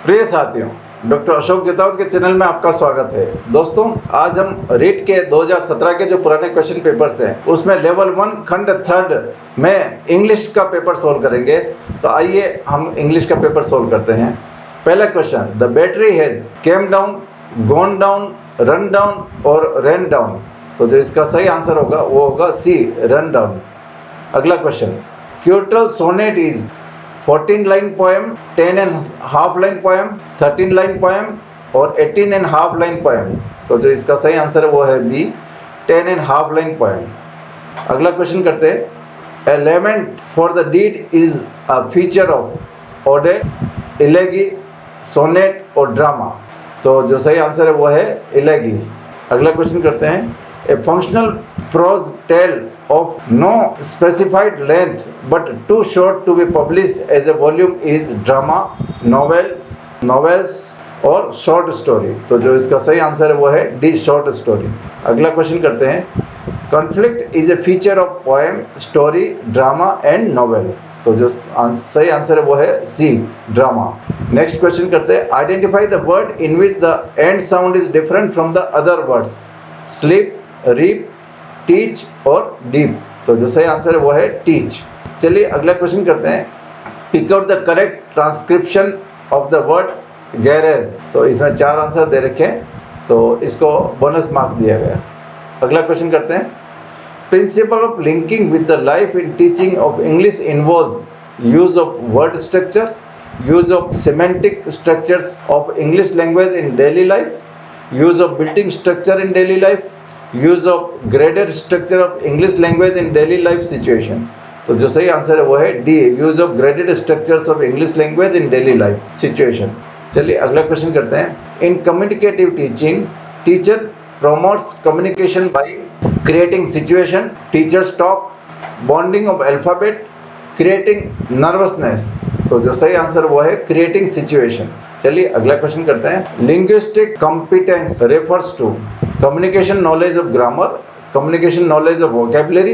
प्रिय साथियों, डॉक्टर अशोक जेतावत के चैनल में आपका स्वागत है। दोस्तों, आज हम रीट के 2017 के जो पुराने क्वेश्चन पेपर्स हैं उसमें लेवल 1 खंड 3 में इंग्लिश का पेपर सोल्व करेंगे। तो आइए हम इंग्लिश का पेपर सोल्व करते हैं। पहला question, the battery has came down, gone down, run down और रैन डाउन। तो जो इसका सही आंसर होगा वो होगा सी, रन डाउन। अगला question, curtal sonnet is 14 line poem, 10 and half line poem, 13 line poem और 18 एंड हाफ लाइन पोएम। तो जो इसका सही आंसर है वो है B, 10 and half line poem. अगला क्वेश्चन करते हैं, a lament for the dead is a feature of ode, elegy, sonnet और ड्रामा। तो जो सही आंसर है वो है इलेगी। अगला क्वेश्चन करते हैं, a functional prose tale of no specified length but too short to be published as a volume is drama, novel, novels और short story। तो जो इसका सही आंसर है वो है डी, short story। अगला क्वेश्चन करते हैं, conflict is a feature of poem, story, drama and novel। तो जो सही आंसर है वो है सी, ड्रामा। नेक्स्ट क्वेश्चन करते हैं, identify the word in which the end sound is different from the other words, sleep, reap, teach और deep. तो जो सही आंसर है वो है टीच। चलिए अगला क्वेश्चन करते हैं, pick out the correct transcription of the word garage. तो इसमें 4 आंसर दे रखे हैं, तो इसको बोनस मार्क्स दिया गया। अगला क्वेश्चन करते हैं, principle of linking with the life in teaching of English involves use of word structure, use of semantic structures of English language in daily life, use of building structure in daily life, use of graded structure of English language in daily life situation. तो जो सही answer है वो है D, use of graded structures of English language in daily life situation. चलिए अगला question करते हैं, इन communicative teaching teacher promotes communication by creating situation, teachers talk, bonding of alphabet, creating nervousness. तो जो सही आंसर वो है क्रिएटिंग सिचुएशन। चलिए अगला क्वेश्चन करते हैं, linguistic competence refers to communication knowledge of grammar, communication knowledge of vocabulary,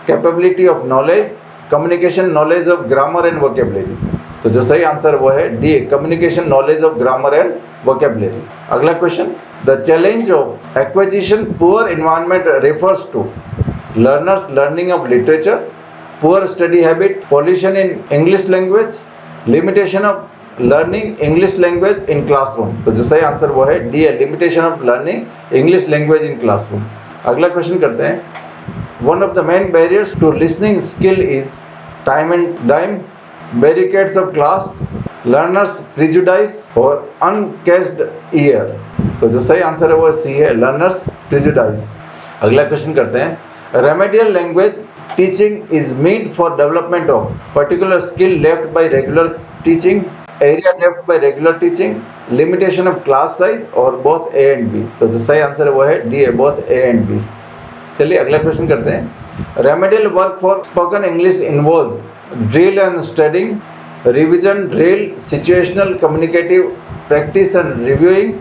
capability of knowledge, communication knowledge of grammar and vocabulary। तो जो सही आंसर वो है D, communication knowledge of grammar and vocabulary। अगला question, the challenge of acquisition poor environment refers to learners learning of literature, poor study habit, pollution in English language, limitation of learning English language in classroom. तो जो सही answer वो है D, limitation of learning English language in classroom. अगला question करते हैं, one of the main barriers to listening skill is time and dime, barricades of class, learners prejudice और uncased year. तो जो सही आंसर है वो सी है, लर्नर्स प्रिजुडाइस। अगला क्वेश्चन करते हैं, remedial language teaching is meant for development of particular skill left by regular teaching, area left by regular teaching, limitation of class size और बोथ ए एंड बी। तो जो सही आंसर है वो है डी, है बोथ ए एंड बी। चलिए अगला क्वेश्चन करते हैं, remedial work for spoken English involves drill and studying, revision drill, situational communicative practice and reviewing,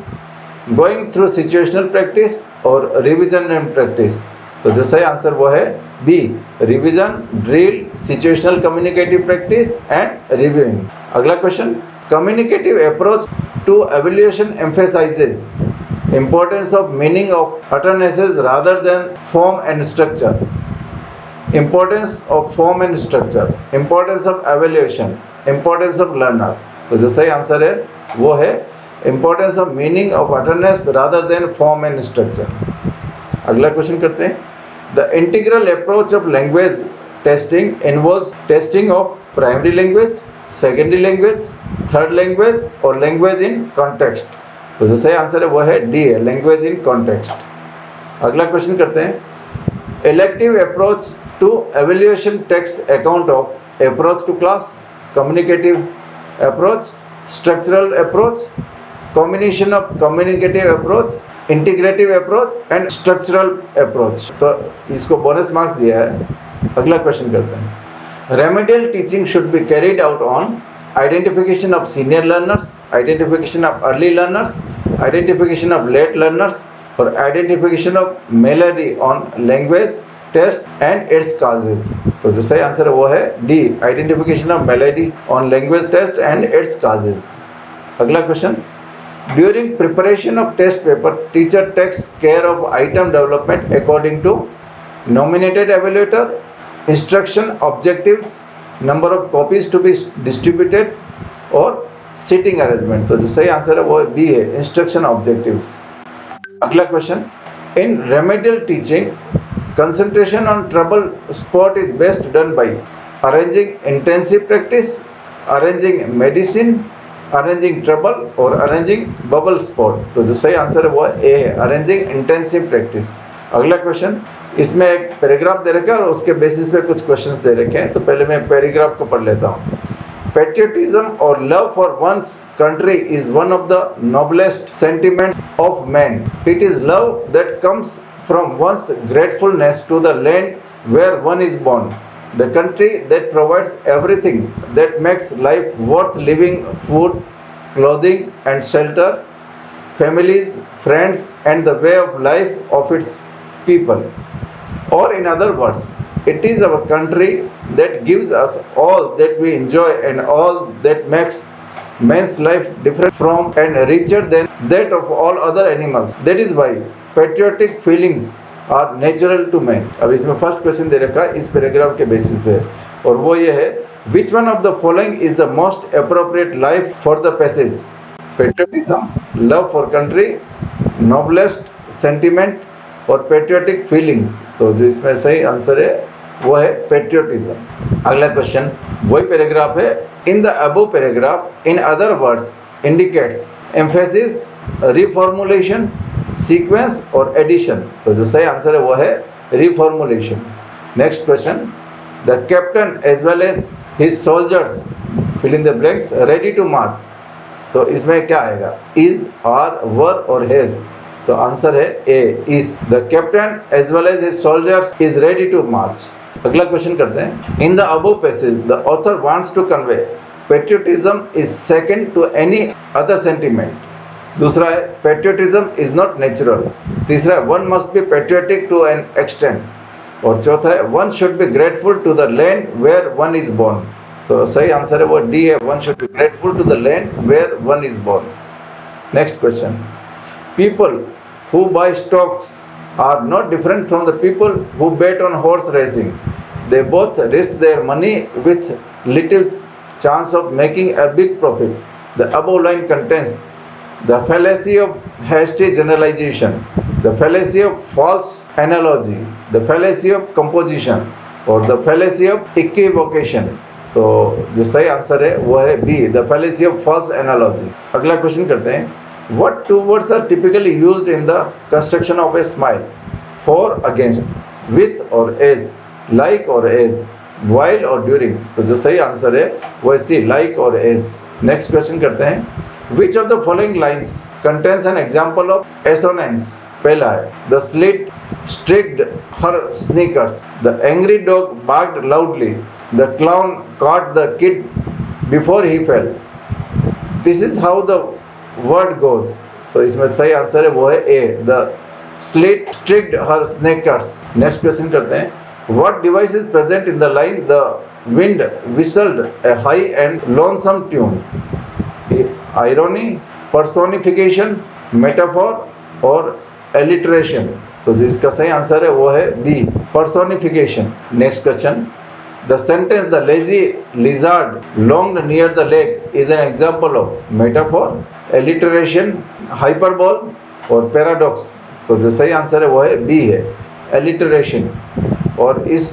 going through situational practice और रिविजन एंड प्रैक्टिस। तो जो सही आंसर वो है B, revision drill, situational communicative practice and reviewing. अगला question, communicative approach to evaluation emphasizes importance of meaning of utterances rather than form and structure, importance of form and structure, importance of evaluation, importance of learner। तो जो सही answer है वो है importance of meaning of utterance rather than form and structure। अगला question करते हैं, the integral approach of language testing involves testing of primary language, secondary language, third language और लैंग्वेज इन कॉन्टेक्स्ट। तो जो सही आंसर है वो है डी, है लैंग्वेज इन कॉन्टेक्स्ट। अगला क्वेश्चन करते हैं, elective approach to evaluation takes account of approach to class, communicative approach, structural approach, combination of communicative approach, integrative approach and structural approach. तो इसको बोनस मार्क्स दिया है। अगला क्वेश्चन करते हैं, remedial teaching should be carried out on identification of senior learners, identification of early learners, identification of late learners और identification of malady on language test and its causes। तो जो सही answer है वो है D, identification of malady on language test and its causes। अगला question, during preparation of test paper teacher takes care of item development according to nominated evaluator, instruction objectives, number of copies to be distributed और seating arrangement. तो जो सही answer है वो B है, instruction objectives. अगला question, in remedial teaching concentration on trouble spot is best done by arranging intensive practice, arranging medicine, arranging trouble और arranging bubble spot। तो जो सही आंसर है वो ए है, arranging intensive practice। अगला क्वेश्चन, इसमें एक पैराग्राफ दे रखा है और उसके बेसिस पे कुछ क्वेश्चंस दे रखे हैं। तो पहले मैं पैराग्राफ को पढ़ लेता हूँ। Patriotism or love for one's country is one of the noblest sentiments of man. It is love that comes from one's gratefulness to the land where one is born, the country that provides everything that makes life worth living: food, clothing and shelter, families, friends and the way of life of its people. Or in other words, it is our country that gives us all that we enjoy and all that makes man's life different from and richer than that of all other animals. That is why patriotic feelings are natural to man। अब इसमें first question दे रखा है इस paragraph के basis पे, और वो ये है, which one of the following is the most appropriate life for the passage? Patriotism, love for country, noblest sentiment और पेट्रियोटिक फीलिंग्स। तो जो इसमें सही आंसर है वो है पेट्रियोटिज्म। अगला क्वेश्चन वही पैराग्राफ है, in the above paragraph in other words indicates emphasis, reformulation, sequence और एडिशन। तो जो सही आंसर है वो है reformulation. Next question, the captain as well as his soldiers fill in the blanks ready to march. तो इसमें क्या आएगा, इज, आर, वर और हैज। तो आंसर है A, is. The captain as well as his soldiers is ready to march. अगला question करते हैं, in the above passage the author wants to convey patriotism is second to any other sentiment. दूसरा है patriotism is not natural. तीसरा है one must be patriotic to an extent. और चौथा है one should be grateful to the land where one is born. तो सही answer है वो डी है, one should be grateful to the land where one is born. Next question, people who buy stocks are not different from the people who bet on horse racing. They both risk their money with little chance of making a big profit. The above line contains the fallacy of hasty generalization, the fallacy of false analogy, the fallacy of composition और the fallacy of equivocation। तो जो सही answer है वो है B, the fallacy of false analogy। अगला question करते हैं, what two words are typically used in the construction of a smile? For, against, with or as, like or as, while or during। तो जो सही answer है वो है सी, like or as। Next question करते हैं, which of the following lines contains an example of assonance? पहला है, the slit stripped her sneakers, the angry dog barked loudly, the clown caught the kid before he fell, this is how the word goes। तो इसमें सही answer है वो है A, the slit stricked her sneakers. Next question करते हैं, what device is present in the line the wind whistled a high and lonesome tune? Irony, personification, metaphor और alliteration. तो जिसका सही आंसर है वो है B, personification. Next question, the sentence the lazy lizard longed near the lake is an example of metaphor, alliteration, hyperbole और paradox। तो जो सही आंसर है वो है बी है, alliteration। और इस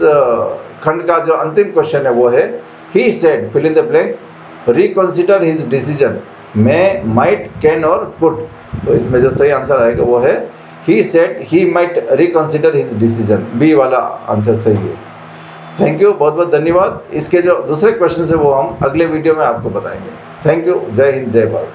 खंड का जो अंतिम क्वेश्चन है वो है, he said fill in the blanks reconsider his decision, may, might, can और could। तो इसमें जो सही आंसर आएगा वो है he said he might reconsider his decision। B वाला आंसर सही है। थैंक यू, बहुत बहुत धन्यवाद। इसके जो दूसरे क्वेश्चन है वो हम अगले वीडियो में आपको बताएंगे। थैंक यू, जय हिंद, जय भारत।